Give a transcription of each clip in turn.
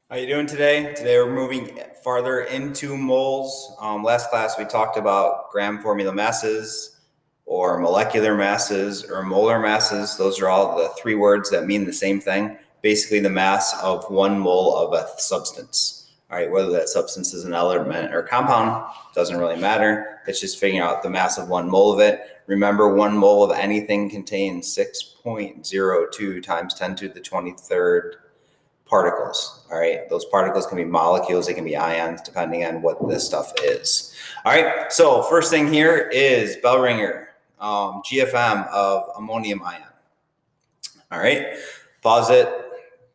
How you doing today? Today we're moving farther into moles. Last class we talked about gram formula masses or molecular masses or molar masses. Those are all the three words that mean the same thing. Basically the mass of 1 mole of a substance. All right, whether that substance is an element or compound, doesn't really matter. It's just figuring out the mass of 1 mole of it. Remember, 1 mole of anything contains 6.02 times 10 to the 23rd particles. All right, those particles can be molecules, they can be ions, depending on what this stuff is. All right, so first thing here is bell ringer, GFM of ammonium ion. All right, pause it,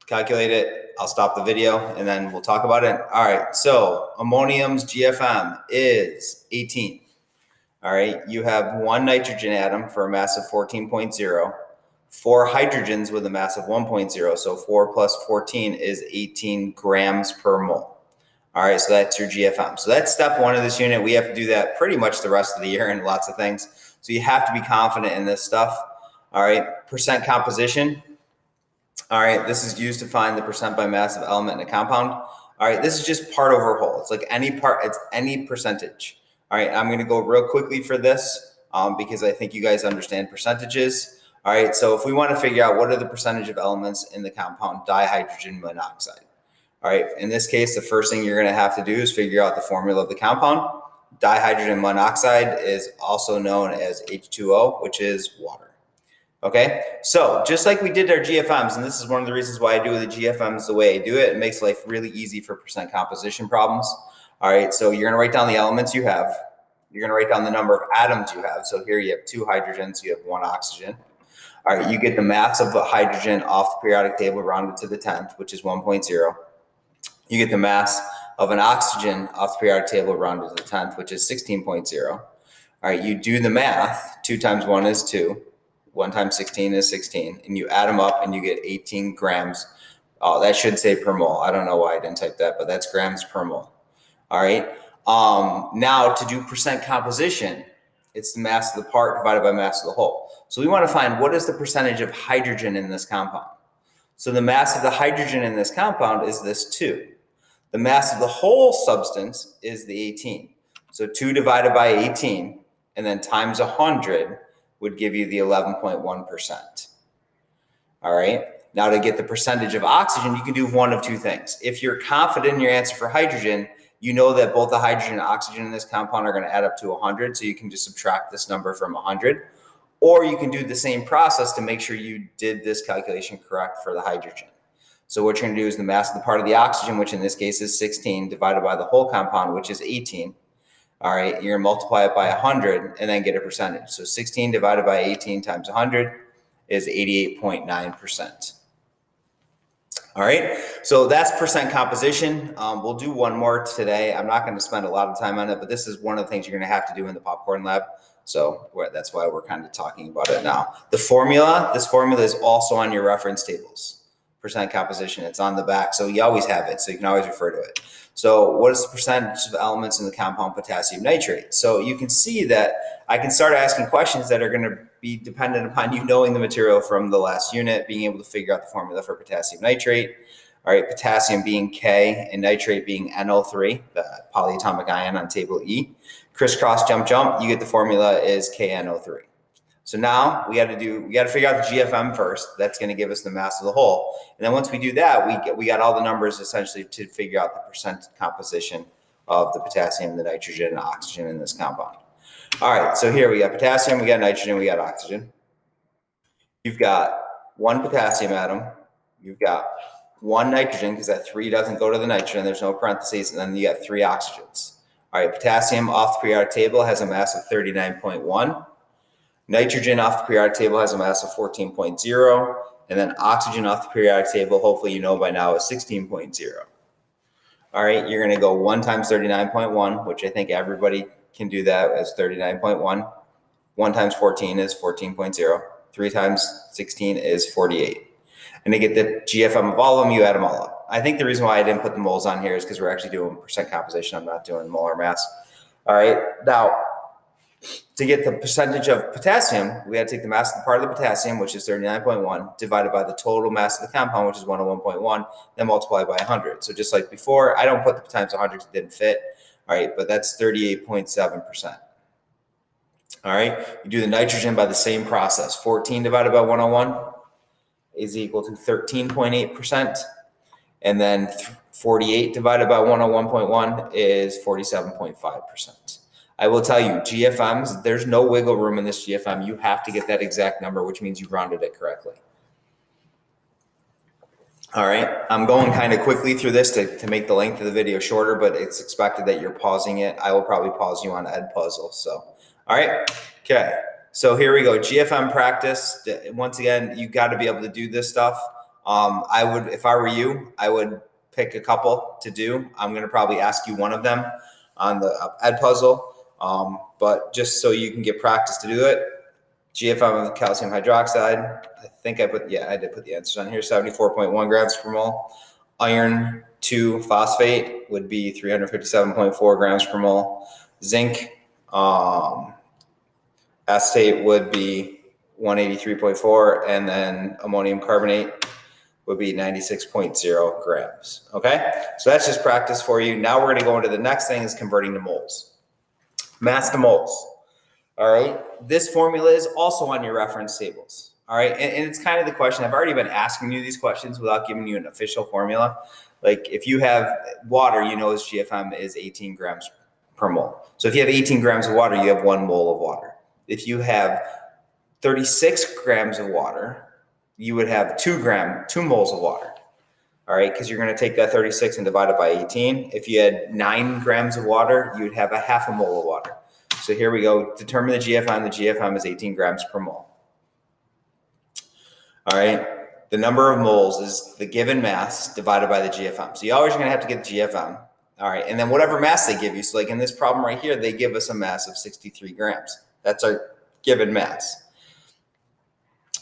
calculate it. I'll stop the video and then we'll talk about it. All right, so ammonium's GFM is 18. All right, you have one nitrogen atom for a mass of 14.0, 4 hydrogens with a mass of 1.0, so 4 plus 14 is 18 grams per mole. All right, so that's your GFM. So that's step one of this unit. We have to do that pretty much the rest of the year and lots of things. So you have to be confident in this stuff. All right, percent composition. All right, this is used to find the percent by mass of element in a compound. All right, this is just part over whole. It's like any part, it's any percentage. All right, I'm gonna go real quickly for this because I think you guys understand percentages. All right, so if we wanna figure out what are the percentage of elements in the compound dihydrogen monoxide. All right, in this case, the first thing you're gonna have to do is figure out the formula of the compound. Dihydrogen monoxide is also known as H2O, which is water. Okay, so just like we did our GFMs, and this is one of the reasons why I do the GFMs the way I do it, it makes life really easy for percent composition problems. All right, so you're gonna write down the elements you have. You're gonna write down the number of atoms you have. So here you have 2 hydrogens, you have 1 oxygen. All right, you get the mass of the hydrogen off the periodic table rounded to the 10th, which is 1.0. You get the mass of an oxygen off the periodic table rounded to the 10th, which is 16.0. All right, you do the math, 2 times 1 is 2. 1 times 16 is 16, and you add them up and you get 18 grams. Oh, that should say per mole. I don't know why I didn't type that, but that's grams per mole. All right. Now to do percent composition, it's the mass of the part divided by mass of the whole. So we want to find what is the percentage of hydrogen in this compound. So the mass of the hydrogen in this compound is this 2. The mass of the whole substance is the 18. So 2 divided by 18 and then times 100 would give you the 11.1%. All right. Now to get the percentage of oxygen, you can do one of two things. If you're confident in your answer for hydrogen, you know that both the hydrogen and oxygen in this compound are going to add up to 100. So you can just subtract this number from 100. Or you can do the same process to make sure you did this calculation correct for the hydrogen. So what you're going to do is the mass of the part of the oxygen, which in this case is 16, divided by the whole compound, which is 18. All right, you're gonna multiply it by 100 and then get a percentage. So 16 divided by 18 times 100 is 88.9%. All right, so that's percent composition. We'll do one more today. I'm not gonna spend a lot of time on it, but this is one of the things you're gonna have to do in the popcorn lab. So that's why we're kind of talking about it now. This formula is also on your reference tables. Percent composition, it's on the back. So you always have it, so you can always refer to it. So what is the percentage of elements in the compound potassium nitrate? So you can see that I can start asking questions that are going to be dependent upon you knowing the material from the last unit, being able to figure out the formula for potassium nitrate. All right, potassium being K and nitrate being NO3, the polyatomic ion on table E. Crisscross jump jump, you get the formula is KNO3. So now we got to figure out the GFM first. That's going to give us the mass of the whole. And then once we do that, we got all the numbers essentially to figure out the percent composition of the potassium, the nitrogen, and oxygen in this compound. All right, so here we got potassium, we got nitrogen, we got oxygen. You've got 1 potassium atom, you've got 1 nitrogen, because that 3 doesn't go to the nitrogen, there's no parentheses, and then you got 3 oxygens. All right, potassium off the periodic table has a mass of 39.1. Nitrogen off the periodic table has a mass of 14.0, and then oxygen off the periodic table, hopefully you know by now, is 16.0. All right, you're going to go 1 times 39.1, which I think everybody can do that as 39.1. 1 times 14 is 14.0. 3 times 16 is 48. And to get the GFM of all of them, you add them all up. I think the reason why I didn't put the moles on here is because we're actually doing percent composition. I'm not doing molar mass. All right, now To get the percentage of potassium, we had to take the mass of the part of the potassium, which is 39.1, divided by the total mass of the compound, which is 101.1, then multiply by 100. So just like before, I don't put the times 100 because it didn't fit. All right, but that's 38.7%. All right, you do the nitrogen by the same process. 14 divided by 101 is equal to 13.8%. And then 48 divided by 101.1 is 47.5%. I will tell you, GFMs, there's no wiggle room in this GFM. You have to get that exact number, which means you rounded it correctly. All right, I'm going kind of quickly through this to make the length of the video shorter, but it's expected that you're pausing it. I will probably pause you on Edpuzzle. So, all right, okay. So here we go, GFM practice. Once again, you got to be able to do this stuff. I would, if I were you, I would pick a couple to do. I'm going to probably ask you one of them on the Edpuzzle, but just so you can get practice to do it. GFM of calcium hydroxide, I think I did put the answers on here, 74.1 grams per mole. Iron 2 phosphate would be 357.4 grams per mole. Zinc acetate would be 183.4, and then ammonium carbonate would be 96.0 grams. Okay, so that's just practice for you. Now we're going to go into the next thing, is converting to moles. Mass to moles. All right, this formula is also on your reference tables. All right, and it's kind of the question, I've already been asking you these questions without giving you an official formula. Like if you have water, you know its GFM is 18 grams per mole. So if you have 18 grams of water, you have 1 mole of water. If you have 36 grams of water, you would have 2 moles of water. All right, because you're going to take that 36 and divide it by 18. If you had 9 grams of water, you would have a half a mole of water. So here we go, determine the GFM. The GFM is 18 grams per mole. All right, the number of moles is the given mass divided by the GFM. So you always going to have to get the GFM. All right, and then whatever mass they give you. So like in this problem right here, they give us a mass of 63 grams. That's our given mass.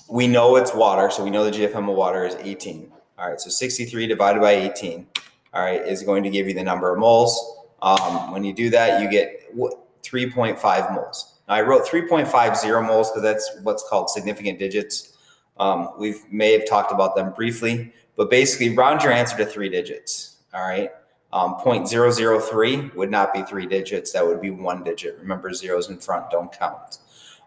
We know it's water, so we know the GFM of water is 18. All right, so 63 divided by 18, all right, is going to give you the number of moles. When you do that, you get 3.5 moles. Now I wrote 3.50 moles because that's what's called significant digits. We may have talked about them briefly, but basically round your answer to 3 digits. All right, 0.003 would not be 3 digits. That would be 1 digit. Remember, zeros in front don't count.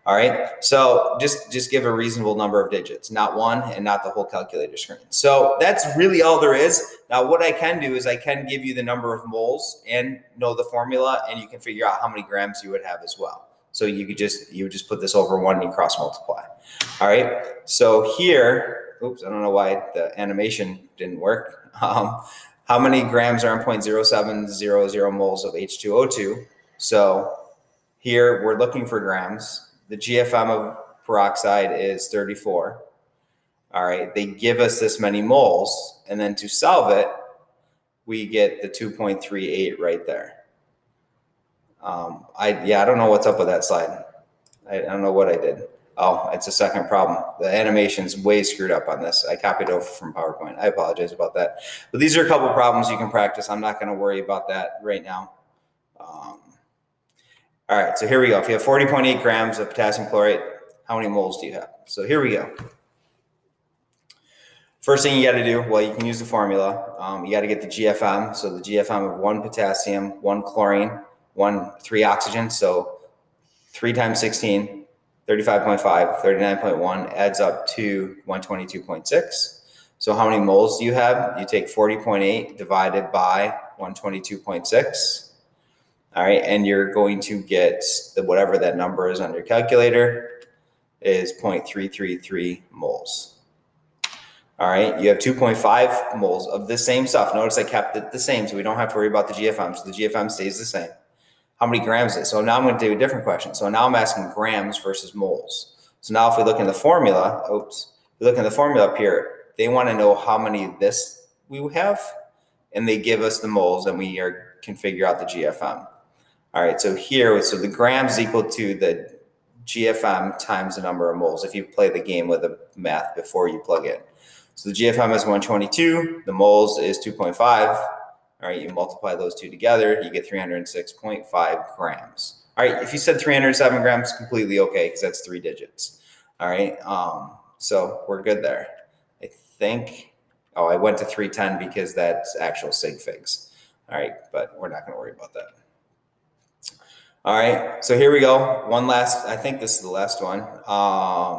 All right, so just give a reasonable number of digits, not 1 and not the whole calculator screen. So that's really all there is. Now what I can do is I can give you the number of moles and know the formula, and you can figure out how many grams you would have as well. So you would just put this over 1 and you cross multiply. All right, so here, oops, I don't know why the animation didn't work. How many grams are in 0.0700 moles of H2O2? So here we're looking for grams. The GFM of peroxide is 34. All right, they give us this many moles, and then to solve it, we get the 2.38 right there. I don't know what's up with that slide. I don't know what I did. Oh, it's a second problem. The animation's way screwed up on this. I copied over from PowerPoint. I apologize about that. But these are a couple problems you can practice. I'm not going to worry about that right now. All right, so here we go. If you have 40.8 grams of potassium chlorate, how many moles do you have? So here we go. First thing you got to do, well, you can use the formula. You got to get the GFM. So the GFM of 1 potassium, 1 chlorine, 3 oxygen. So 3 times 16, 35.5, 39.1 adds up to 122.6. So how many moles do you have? You take 40.8 divided by 122.6. All right, and you're going to get whatever that number is on your calculator is 0.333 moles. All right, you have 2.5 moles of the same stuff. Notice I kept it the same, so we don't have to worry about the GFM. So the GFM stays the same. How many grams is it? So now I'm going to do a different question. So now I'm asking grams versus moles. So now if we look in the formula, up here, they want to know how many of this we have, and they give us the moles, and we can figure out the GFM. All right, so the grams is equal to the GFM times the number of moles if you play the game with the math before you plug in. So the GFM is 122, the moles is 2.5. All right, you multiply those two together, you get 306.5 grams. All right, if you said 307 grams, completely okay, because that's 3 digits. All right, so we're good there. I think, oh, I went to 310 because that's actual sig figs. All right, but we're not gonna worry about that. All right, so here we go. One last, I think this is the last one.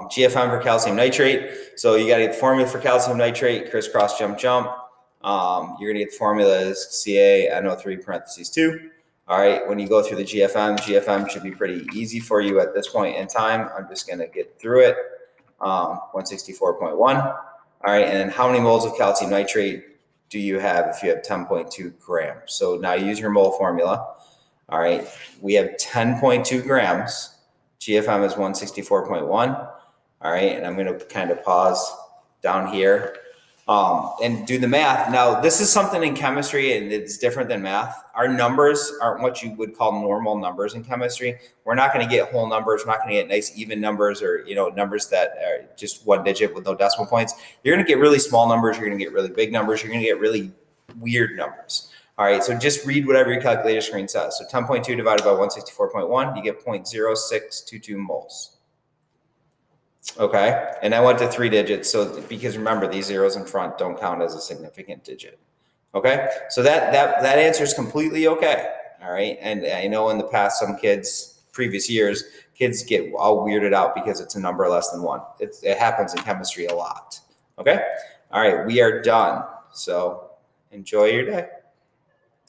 GFM for calcium nitrate. So you gotta get the formula for calcium nitrate, crisscross jump jump. You're gonna get the formula as CaNO3 parentheses 2. All right, when you go through the GFM should be pretty easy for you at this point in time. I'm just gonna get through it. 164.1. All right, and then how many moles of calcium nitrate do you have if you have 10.2 grams? So now use your mole formula. All right, we have 10.2 grams. GFM is 164.1. All right, and I'm going to kind of pause down here and do the math. Now, this is something in chemistry, and it's different than math. Our numbers aren't what you would call normal numbers in chemistry. We're not going to get whole numbers. We're not going to get nice even numbers, or numbers that are just one digit with no decimal points. You're going to get really small numbers. You're going to get really big numbers. You're going to get really weird numbers. All right, so just read whatever your calculator screen says. So 10.2 divided by 164.1, you get 0.0622 moles. Okay, and I went to 3 digits, so because remember, these zeros in front don't count as a significant digit. Okay, so that answer is completely okay. All right, and I know in the past, some previous years, kids get all weirded out because it's a number less than 1. It happens in chemistry a lot. Okay, all right, we are done. So enjoy your day.